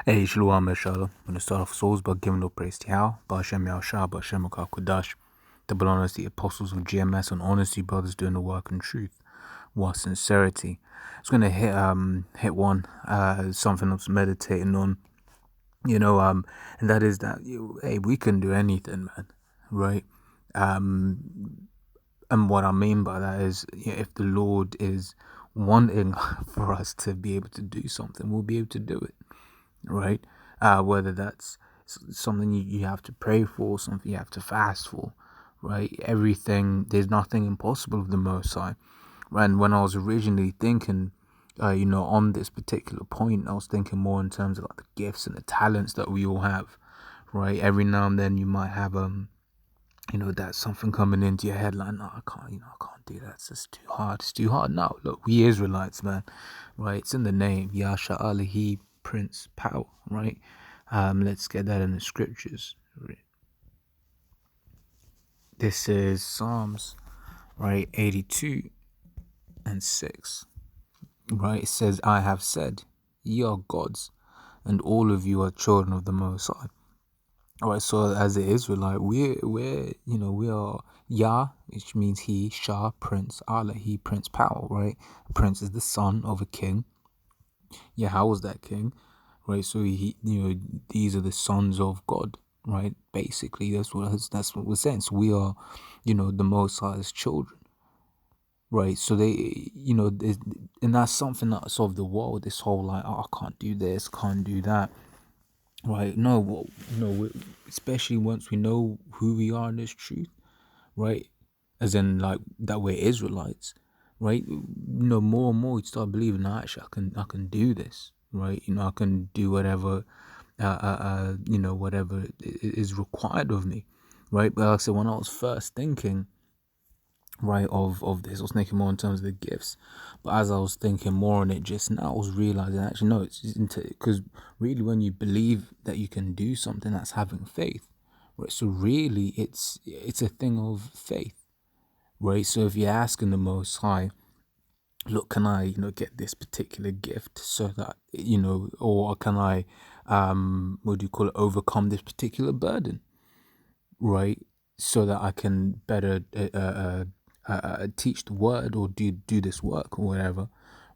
Hey, Shalom, Shalom. I'm going to start off souls by giving no praise to Yahawah, Ba'Shem Yahawashi, Ba'Shem Kodash. Double honors the apostles of GMS and honesty brothers doing the work in truth, while sincerity. It's going to hit one, something I was meditating on, and that is that hey, we can do anything, man, right? And what I mean by that is, if the Lord is wanting for us to be able to do something, we'll be able to do it, right? Whether that's something you have to pray for, something you have to fast for, right? Everything, there's nothing impossible with the Most High. And when I was originally thinking, on this particular point, I was thinking more in terms of like the gifts and the talents that we all have, right? Every now and then you might have that's something coming into your head like, no, I can't do that. It's just too hard. It's too hard. No, look, we Israelites, man, right? It's in the name, Yahawah, Prince, Power, right? Let's get that in the scriptures. This is Psalms, right, 82 and 6, right? It says, I have said, ye are gods, and all of you are children of the Most High. All right, so as an Israelite, we are Yah, which means he, Shah, Prince, Allah, he, Prince, Power, right? Prince is the son of a king. Yahawah was that king, right? So these are the sons of God, right? Basically, that's what we're saying. So we are, the Most High's children, right? So they, and that's something that's of the world. This whole like, oh, I can't do this, can't do that. Right? No, especially once we know who we are in this truth, right? As in, like, that we're Israelites, right? More and more you start believing, no, actually, I can do this, right? I can do whatever, whatever is required of me, right? But like I said, when I was first thinking, right, of this, I was thinking more in terms of the gifts, but as I was thinking more on it just now, I was realizing actually no, it's because really when you believe that you can do something, that's having faith, right? So really it's a thing of faith, right? So if you're asking the Most High, look, can I get this particular gift so that or can I what do you call it, overcome this particular burden, right? So that I can better teach the word or do this work or whatever,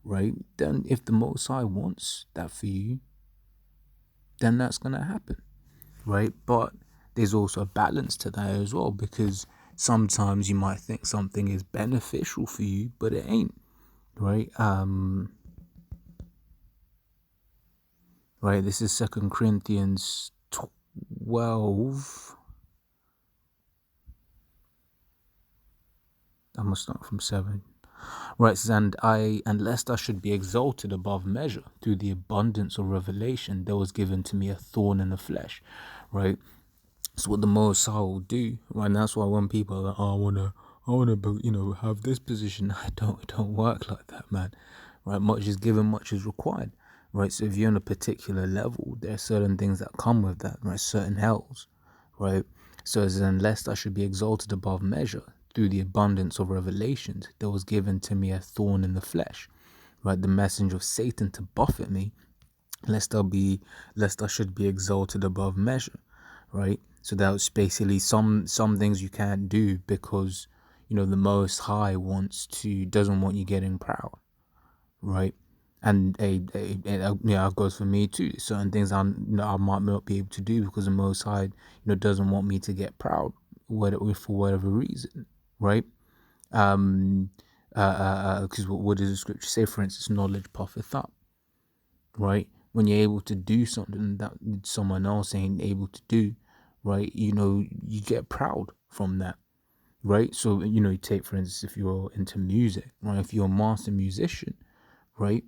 right? Then if the Most High wants that for you, then that's gonna happen, right? But there's also a balance to that as well, because sometimes you might think something is beneficial for you, but it ain't, right? Right. This is 2 Corinthians 12. I must start from 7. Right, it says, and lest I should be exalted above measure through the abundance of revelation, there was given to me a thorn in the flesh, right? So what the Most High will do, right? And that's why when people are like, oh, I wanna, have this position, it don't work like that, man. Right? Much is given, much is required, right? So if you're on a particular level, there are certain things that come with that, right? Certain hells, right? So as in, lest I should be exalted above measure through the abundance of revelations, there was given to me a thorn in the flesh, right? The messenger of Satan to buffet me, lest I should be exalted above measure, right? So that was basically some things you can't do because the Most High doesn't want you getting proud, right? And it goes for me too. Certain things I might not be able to do because the Most High doesn't want me to get proud, for whatever reason, right? Because what does the scripture say? For instance, knowledge puffeth up, right? When you're able to do something that someone else ain't able to do, right? You get proud from that, right? So you take, for instance, if you're into music, right? If you're a master musician, right?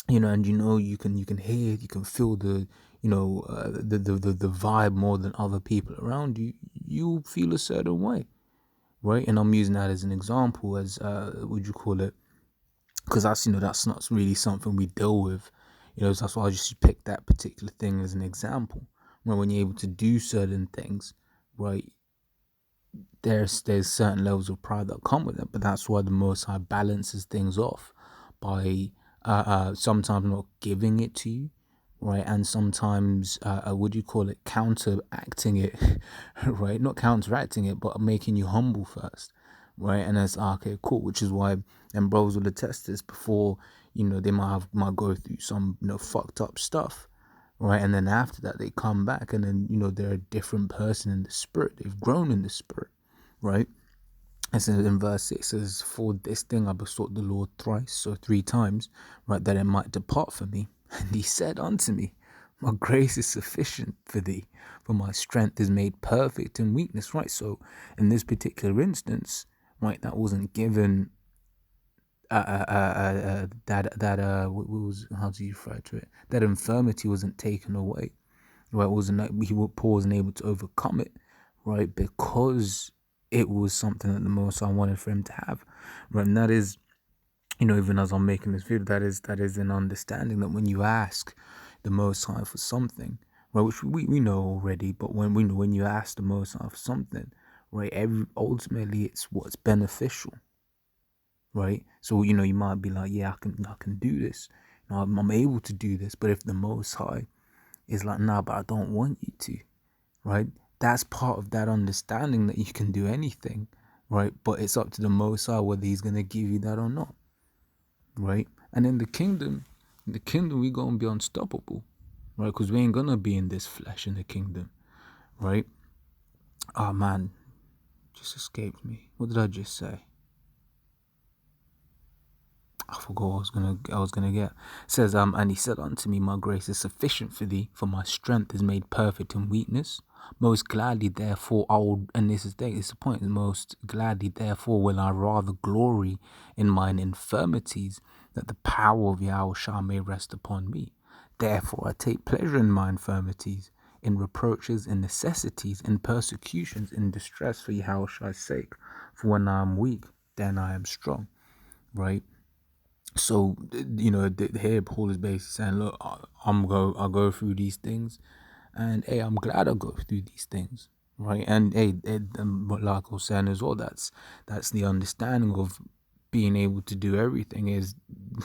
And you can hear, you can feel the the vibe more than other people around you. You feel a certain way, right? And I'm using that as an example, as would you call it? Because that's not really something we deal with. So that's why I just picked that particular thing as an example. When you're able to do certain things, right? There's certain levels of pride that come with it, but that's why the Most High balances things off by sometimes not giving it to you, right? And sometimes, what do you call it, counteracting it, right? Not counteracting it, but making you humble first, right? And that's okay, cool. Which is why, and bros will attest this, before, they might go through some, fucked up stuff, right? And then after that, they come back, and then, they're a different person in the spirit. They've grown in the spirit, right? And so in verse 6 it says, "For this thing I besought the Lord thrice," so 3 times, right, "that it might depart from me. And he said unto me, My grace is sufficient for thee, for my strength is made perfect in weakness," right? So in this particular instance, right, that wasn't given, what was, how do you refer to it? That infirmity wasn't taken away, right? Paul wasn't able to overcome it, right? Because it was something that the Most High wanted for him to have, right? And that is, even as I'm making this video, that is an understanding that when you ask the Most High for something, right, which we know already, but when you ask the Most High for something, right, ultimately it's what's beneficial, right? So you might be like, yeah, I can do this, I'm able to do this, but if the Most High is like, nah, but I don't want you to, right? That's part of that understanding that you can do anything, right? But it's up to the Most High whether He's gonna give you that or not, right? And in the kingdom, we gonna be unstoppable, right? Because we ain't gonna be in this flesh in the kingdom, right? Oh man, just escaped me. What did I just say? I forgot what I was gonna get. It says, and he said unto me, My grace is sufficient for thee, for my strength is made perfect in weakness. Most gladly, therefore, I will, and this is the point, most gladly, therefore, will I rather glory in mine infirmities, that the power of Yahawashi may rest upon me. Therefore, I take pleasure in my infirmities, in reproaches, in necessities, in persecutions, in distress for Yahawashi's sake. For when I am weak, then I am strong, right? So here Paul is basically saying, look, I'll go through these things, and hey, I'm glad I go through these things, right? And hey, what like I was saying as well, that's the understanding of being able to do everything. Is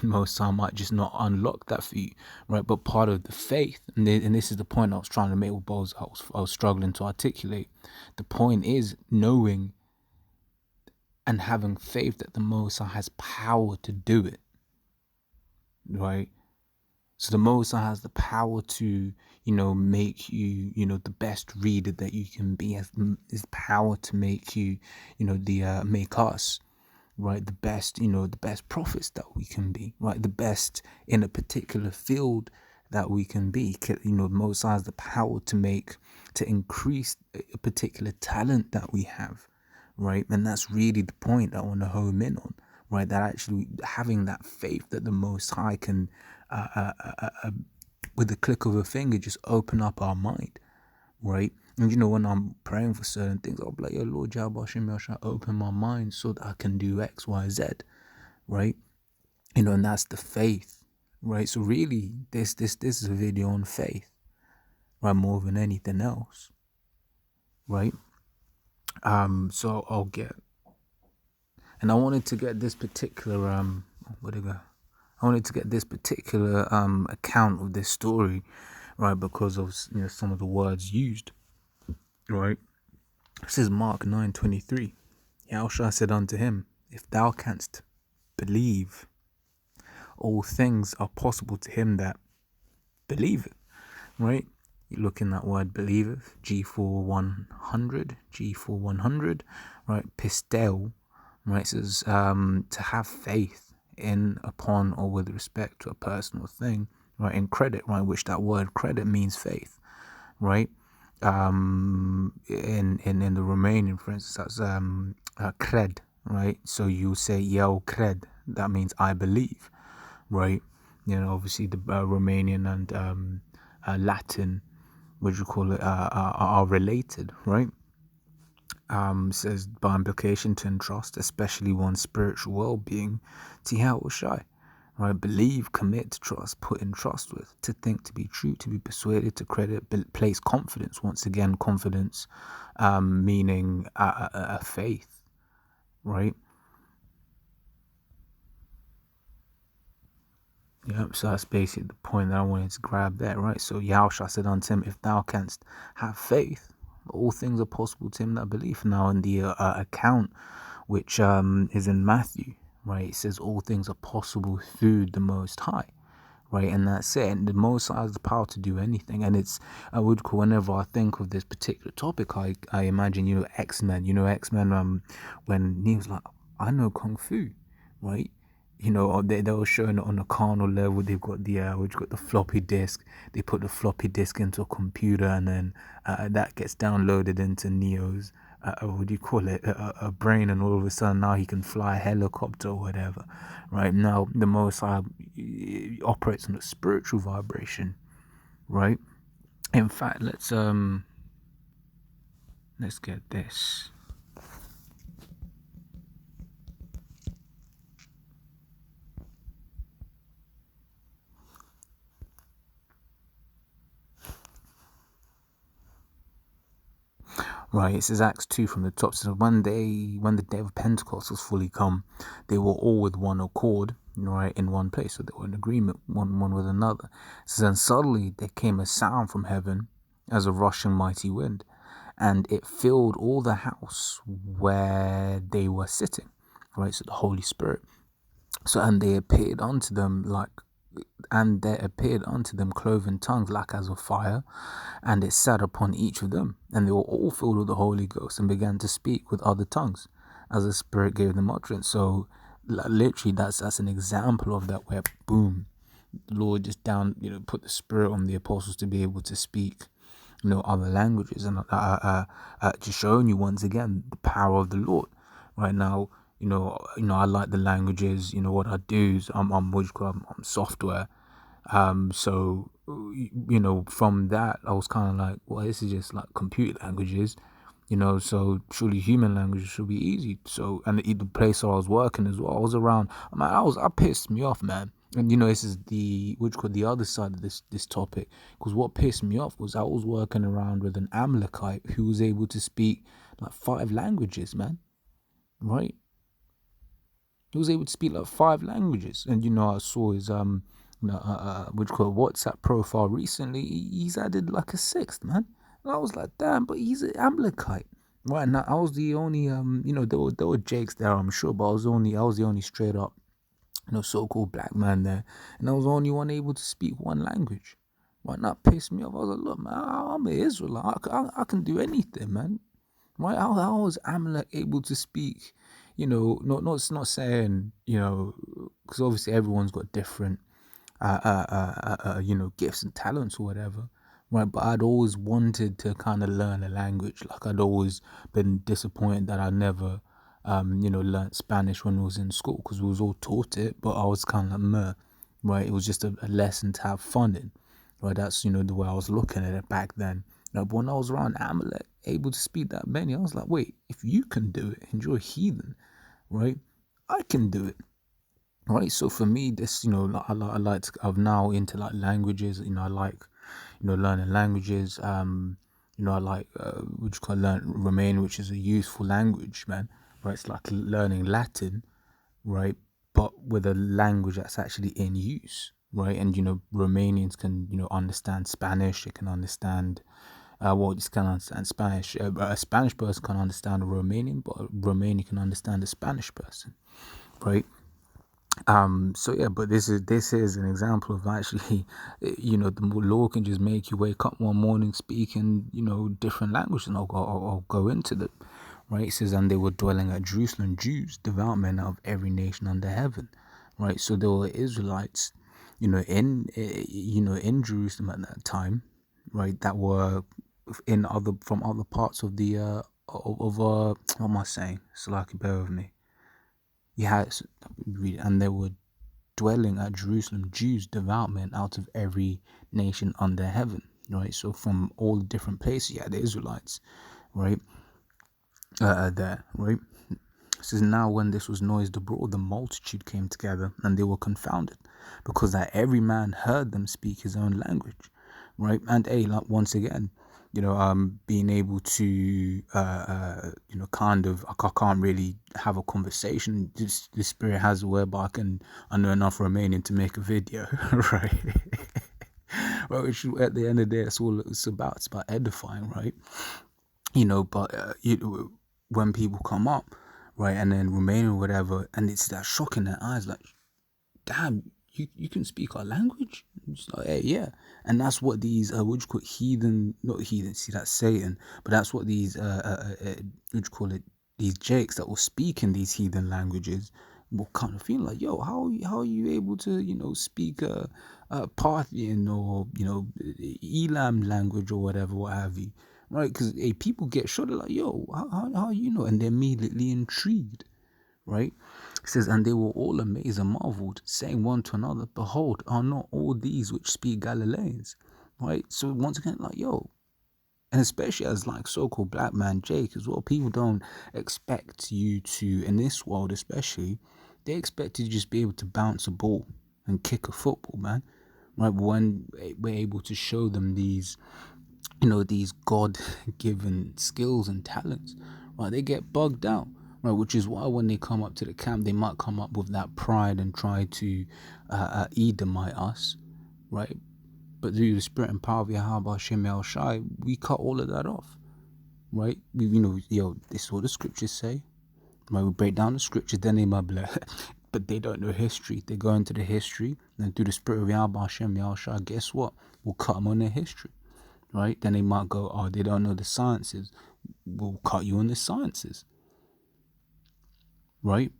most time might just not unlock that for you, right? But part of the faith, and this is the point I was trying to make with Bose, I was struggling to articulate. The point is knowing and having faith that the Most High has power to do it, right? So the Most High has the power to, make you, the best reader that you can be. Has the power to make you, make us, right, the best prophets that we can be, right, the best in a particular field that we can be. The Most High has the power to increase a particular talent that we have, right? And that's really the point I want to home in on, right? That actually having that faith that the Most High can, with the click of a finger, just open up our mind, right? And when I'm praying for certain things, I'll be like, yo, Lord Yahawashi, open my mind so that I can do X, Y, Z, right? And that's the faith, right? So really, this is a video on faith, right? More than anything else, right? So and I wanted to get this particular where'd it go? I wanted to get this particular account of this story, right? Because of some of the words used, right? This is Mark 9:23. Yahawashi said unto him, If thou canst believe, all things are possible to him that believeth, right? You look in that word believeth, G4100, G4100, right? Pistel, right? It says to have faith in, upon, or with respect to a person or thing, right? In credit, right? Which that word credit means faith, right? In the Romanian, for instance, that's cred, right? So you say eu cred, that means I believe, right? Obviously the Romanian and Latin, what you call it, are related, right? Says by implication to entrust, especially one's spiritual well-being, to Yahawashi, right? Believe, commit, to trust, put in trust with, to think, to be true, to be persuaded, to credit, place confidence. Once again, confidence, meaning a faith, right? Yep, so that's basically the point that I wanted to grab there, right? So Yahawashi said unto him, if thou canst have faith, all things are possible to him that believe. Now in the account, which is in Matthew, right, it says all things are possible through the Most High, right? And that's it. And the Most High has the power to do anything. And it's, I would call, whenever I think of this particular topic, I imagine, X-Men, X-Men, when he was like, I know Kung Fu, right? They were showing it on a carnal level. They've got which got the floppy disk. They put the floppy disk into a computer, and then that gets downloaded into Neo's, what do you call it, a brain, and all of a sudden now he can fly a helicopter or whatever. Right now, the Most High operates on a spiritual vibration, right? In fact, let's get this. Right, it says Acts 2 from the top. So when the day of Pentecost was fully come, they were all with one accord, right, in one place. So they were in agreement one with another. It says, and suddenly there came a sound from heaven as a rushing mighty wind, and it filled all the house where they were sitting. Right, so the Holy Spirit. So and there appeared unto them cloven tongues like as of fire, and it sat upon each of them, and they were all filled with the Holy Ghost and began to speak with other tongues as the Spirit gave them utterance. So literally that's an example of that, where boom, the Lord just put the Spirit on the apostles to be able to speak other languages, and just showing you once again the power of the Lord. Right now, I like the languages. What I do is I'm software. So from that I was kind of like, well, this is just like computer languages. So surely human language should be easy. So, and the place where I was working as well, I was around. I pissed me off, man. And this is the other side of this topic, because what pissed me off was I was working around with an Amalekite who was able to speak like 5 languages, man. Right? He was able to speak like 5 languages, and I saw his WhatsApp profile recently. He's added like a 6th, man. And I was like, damn, but he's an Amalekite. Right now, I was the only there were Jakes there, I'm sure, but I was the only straight up so-called black man there, and I was the only one able to speak one language. Right, that pissed me off. I was like, look, man, I'm an Israelite. I can do anything, man. Right? How was Amalek able to speak? Not saying because obviously everyone's got different gifts and talents or whatever, right? But I'd always wanted to kind of learn a language. Like I'd always been disappointed that I never, learned Spanish when I was in school, because we was all taught it, but I was kind of like, meh, right? It was just a lesson to have fun in, right? That's the way I was looking at it back then. But when I was around Amalek, able to speak that many, I was like, wait, if you can do it and you're a heathen, right? I can do it. Right, so for me, this, I'm now into like languages. I like, learning languages. I like, which you can learn Romanian, which is a useful language, man. Right, it's like learning Latin, right, but with a language that's actually in use, right? And Romanians can understand Spanish. They can understand. Just can understand Spanish. A Spanish person can understand a Romanian, but a Romanian can understand a Spanish person, right? So yeah, but this is an example of actually, the Lord can just make you wake up one morning speaking, different languages, and I'll go into them, right? It says, and they were dwelling at Jerusalem, Jews, devout men of every nation under heaven, right? So there were Israelites, in Jerusalem at that time, right? That were from other parts of the what am I saying? So like, bear with me. Yeah, and they were dwelling at Jerusalem, Jews, devout men out of every nation under heaven, right? So from all the different places, you had the Israelites, right? There, right? It says, now when this was noised abroad, the multitude came together, and they were confounded, because that every man heard them speak his own language, right? And like once again, being able to, kind of, I can't really have a conversation. The spirit has a whereby I know enough Romanian to make a video, right? Well, which at the end of the day, that's all it's about. It's about edifying, right? But when people come up, right, and then Romanian or whatever, and it's that shock in their eyes, like, damn, you can speak our language? It's like, hey, yeah. And that's what these what you call it, heathen, not heathen, see, that's Satan, but that's what these what you call it, these jakes that will speak in these heathen languages will kind of feel like, yo, how are you able to speak Parthian or Elam language or whatever, what have you, right? Because people get shot, like, yo, how and they're immediately intrigued, right? It says, and they were all amazed and marveled, saying one to another, behold, are not all these which speak Galileans, right? So once again, like, yo, and especially as like so-called black man Jake as well, people don't expect you to, in this world especially, they expect you to just be able to bounce a ball and kick a football, man, right? But when we're able to show them these these God-given skills and talents, right, they get bugged out, right? Which is why when they come up to the camp, they might come up with that pride and try to Edomite us, right? But through the spirit and power of Yahawah, Yahawashi, we cut all of that off, right? This is what the scriptures say, right? We break down the scriptures, then they mumble, but they don't know history. They go into the history, and through the spirit of Yahawah, Yahawashi, guess what? We'll cut them on their history. Right? Then they might go, oh, they don't know the sciences. We'll cut you on the sciences. Right?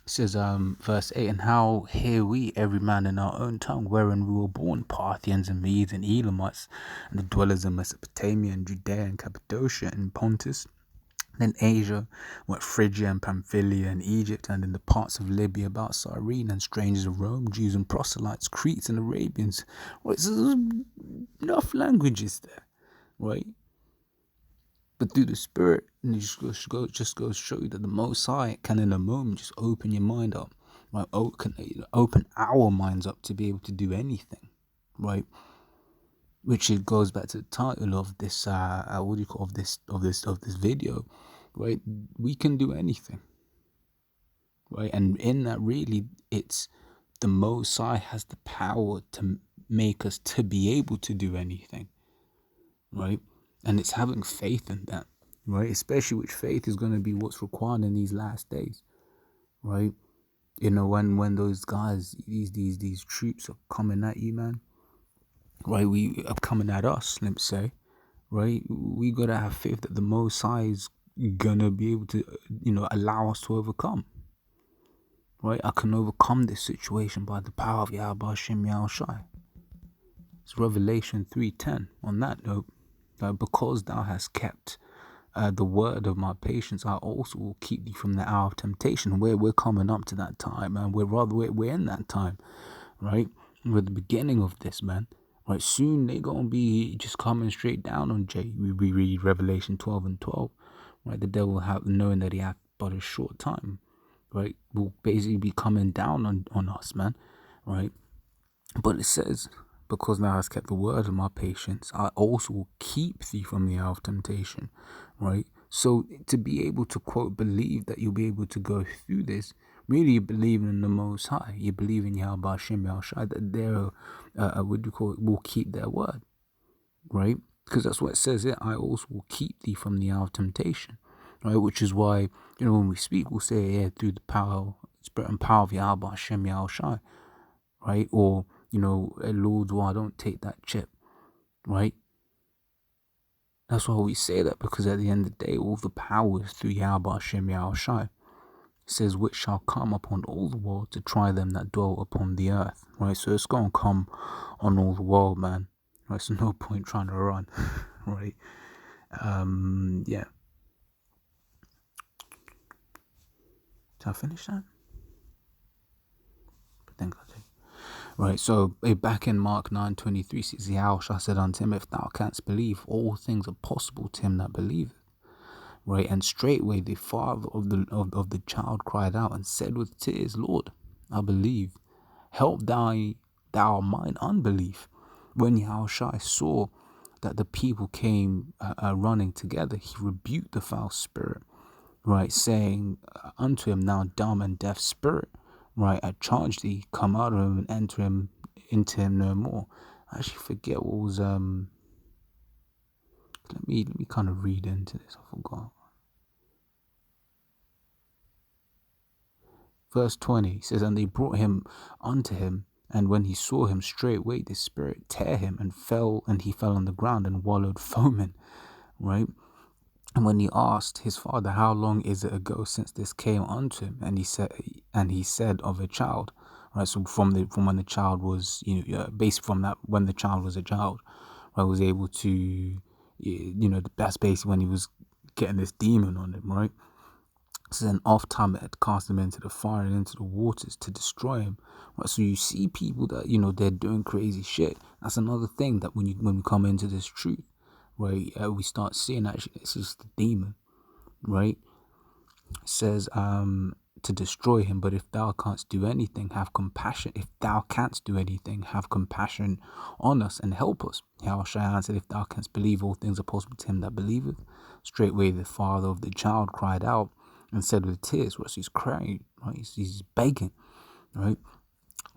It says, verse 8, and how hear we every man in our own tongue, wherein we were born, Parthians and Medes and Elamites, and the dwellers in Mesopotamia and Judea and Cappadocia and Pontus, then Asia, what Phrygia and Pamphylia and Egypt, and in the parts of Libya about Cyrene, and strangers of Rome, Jews and proselytes, Cretes and Arabians. Right, so there's enough languages there, right? But through the Spirit, and it just goes to show you that the Most High can in a moment just open your mind up, right? Open our minds up to be able to do anything, right? Which it goes back to the title of this what do you call of this video, right? We can do anything, right? And in that, really, it's the Most High has the power to make us to be able to do anything, right? And it's having faith in that, right? Especially which faith is going to be what's required in these last days, right? When those guys, these troops are coming at you, man, right? We are coming at us, let's say, right? We gotta have faith that the Most High is gonna be able to, allow us to overcome, right? I can overcome this situation by the power of Yahawashi. It's Revelation 3:10. On that note, because thou hast kept the word of my patience, I also will keep thee from the hour of temptation. We're coming up to that time, and we're in that time, right? We're at the beginning of this, man. Right, soon they gonna be just coming straight down on Jay. We read Revelation 12:12, right? The devil knowing that he had but a short time, right? Will basically be coming down on us, man, right? But it says, because thou hast kept the word of my patience, I also will keep thee from the hour of temptation, right? So to be able to, quote, believe that you'll be able to go through this, really you believe in the Most High. You believe in Yahawashi, that they're, what do you call it, will keep their word, right? Because that's what it says here. I also will keep thee from the hour of temptation, right? Which is why, when we speak, we'll say, yeah, through the power, spirit and power of Yahawashi, right? Or, Lord, why don't take that chip, right? That's why we say that, because at the end of the day, all the power is through Yahawashi. It says, which shall come upon all the world to try them that dwell upon the earth, right? So it's going to come on all the world, man, right? So no point trying to run, right? Yeah. Did I finish that? I think I did. Right, so back in Mark 9:23, says, Yahawashi said unto him, if thou canst believe, all things are possible to him that believeth. Right, and straightway the father of the child cried out and said with tears, Lord, I believe, help thou mine unbelief. When Yahawashi saw that the people came running together, he rebuked the foul spirit, right, saying unto him, now dumb and deaf spirit, right, I charge thee, come out of him and enter him into him no more. I actually forget what was let me kind of read into this. I forgot. Verse 20 says, and they brought him unto him, and when he saw him, straightway the spirit tear him, and he fell on the ground and wallowed foaming, right? And when he asked his father, how long is it ago since this came unto him? And he said of a child, right? So from when the child was, based from that, when the child was a child, I was able to, that's basically when he was getting this demon on him, right? So then oft time it had cast him into the fire and into the waters to destroy him. Right? So you see people that, they're doing crazy shit. That's another thing that when we come into this truth, right, we start seeing actually it's just the demon, right? It says to destroy him, but if thou canst do anything, have compassion. If thou canst do anything, have compassion on us and help us. Yahawashi answered, if thou canst believe, all things are possible to him that believeth. Straightway the father of the child cried out and said with tears, right? So he's crying, right? He's begging, right?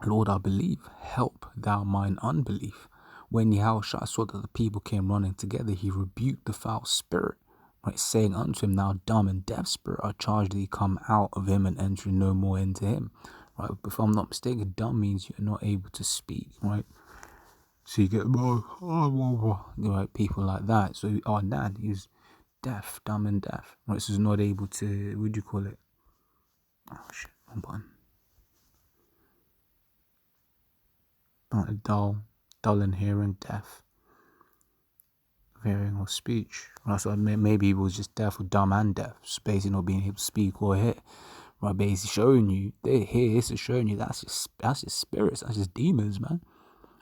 Lord, I believe, help thou mine unbelief. When Yahawashi saw that the people came running together, he rebuked the foul spirit, right, saying unto him, now dumb and deaf spirit, I charge thee, come out of him and enter no more into him. Right? If I'm not mistaken, dumb means you're not able to speak, right? So you get right, people like that. So our dad is deaf, dumb and deaf, right? So he's not able to, what do you call it? Oh shit, wrong button. Dull in hearing, deaf, hearing or speech. Right, so maybe he was just deaf or dumb and deaf, so basically not being able to speak or hear. Right, basically showing you, this is showing you that's just spirits, that's just demons, man.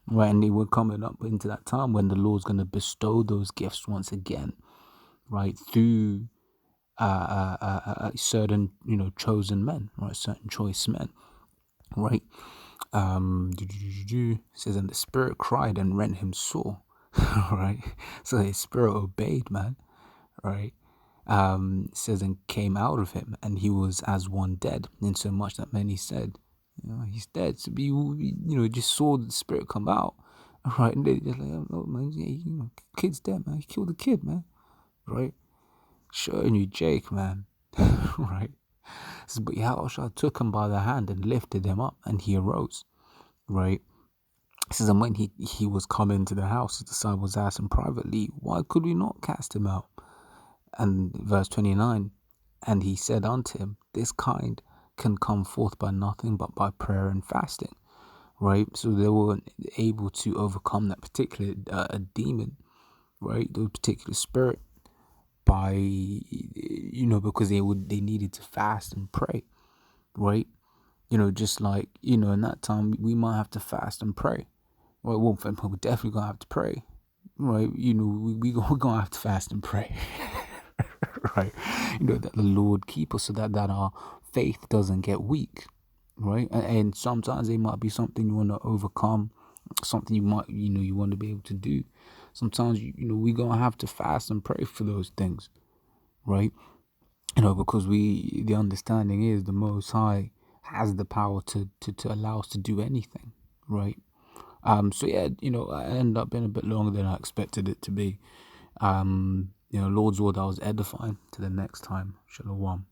Right, and they were coming up into that time when the Lord's going to bestow those gifts once again, right, through certain, chosen men, right, certain choice men, right. Says, and the spirit cried and rent him sore, right. So his spirit obeyed, man, right. Says, and came out of him, and he was as one dead, insomuch that many said, he's dead. So just saw the spirit come out, right, and they just like, oh man, yeah, kid's dead, man. He killed the kid, man, right. Showing you Jake, man, right. So, but Yahawashi took him by the hand and lifted him up, and he arose, right. It says, and when he was come into the house, his disciples asked him privately, why could we not cast him out? And verse 29, and he said unto him, this kind can come forth by nothing but by prayer and fasting, right? So they were able to overcome that particular demon, right? The particular spirit by, because they needed to fast and pray, right? Just like, in that time we might have to fast and pray, right? Well, we're definitely gonna have to pray, right? We're gonna have to fast and pray. Right, that the Lord keep us so that our faith doesn't get weak, right? And sometimes it might be something you want to overcome, something you might, you want to be able to do. Sometimes, we're going to have to fast and pray for those things, right? Because the understanding is the Most High has the power to allow us to do anything, right? So yeah, I ended up being a bit longer than I expected it to be. Lord's word, I was edifying. To the next time, Shalom.